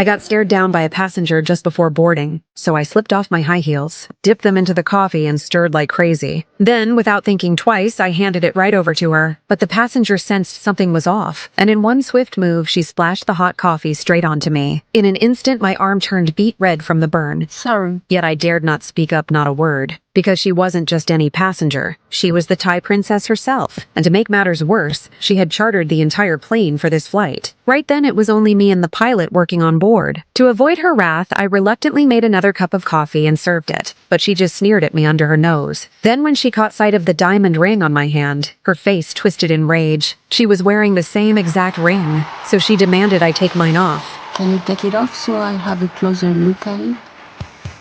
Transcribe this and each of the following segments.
I got stared down by a passenger just before boarding, so I slipped off my high heels, dipped them into the coffee, and stirred like crazy. Then, without thinking twice, I handed it right over to her. But the passenger sensed something was off, and in one swift move, she splashed the hot coffee straight onto me. In an instant, my arm turned beet red from the burn. Sorry. Yet I dared not speak up, not a word. Because she wasn't just any passenger. She was the Thai princess herself. And to make matters worse, she had chartered the entire plane for this flight. Right then, it was only me and the pilot working on board. To avoid her wrath, I reluctantly made another cup of coffee and served it. But she just sneered at me under her nose. Then when she caught sight of the diamond ring on my hand, her face twisted in rage. She was wearing the same exact ring, so she demanded I take mine off. Can you take it off so I have a closer look at it?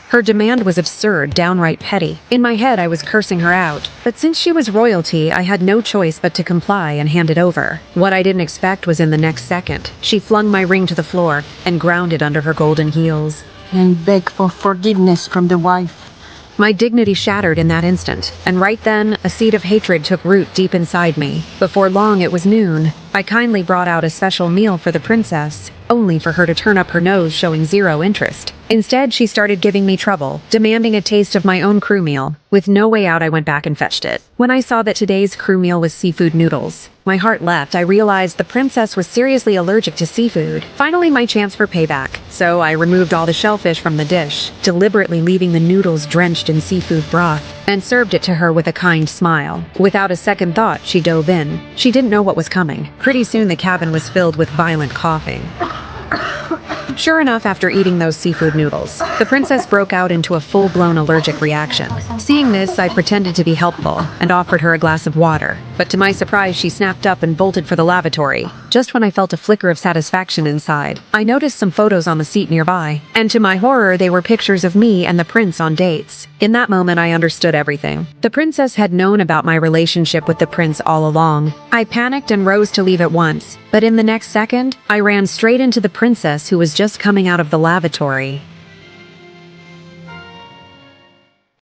Her demand was absurd, downright petty. In my head, I was cursing her out. But since she was royalty, I had no choice but to comply and hand it over. What I didn't expect was in the next second, she flung my ring to the floor and ground it under her golden heels. And beg for forgiveness from the wife. My dignity shattered in that instant, and right then, a seed of hatred took root deep inside me. Before long, it was noon. I kindly brought out a special meal for the princess, only for her to turn up her nose, showing zero interest. Instead, she started giving me trouble, demanding a taste of my own crew meal. With no way out, I went back and fetched it. When I saw that today's crew meal was seafood noodles, my heart leapt. I realized the princess was seriously allergic to seafood. Finally, my chance for payback. So I removed all the shellfish from the dish, deliberately leaving the noodles drenched in seafood broth, and served it to her with a kind smile. Without a second thought, she dove in. She didn't know what was coming. Pretty soon, the cabin was filled with violent coughing. Sure enough, after eating those seafood noodles, the princess broke out into a full-blown allergic reaction. Seeing this, I pretended to be helpful and offered her a glass of water. But to my surprise, she snapped up and bolted for the lavatory. Just when I felt a flicker of satisfaction inside, I noticed some photos on the seat nearby. And to my horror, they were pictures of me and the prince on dates. In that moment, I understood everything. The princess had known about my relationship with the prince all along. I panicked and rose to leave at once. But in the next second, I ran straight into the princess, who was just coming out of the lavatory.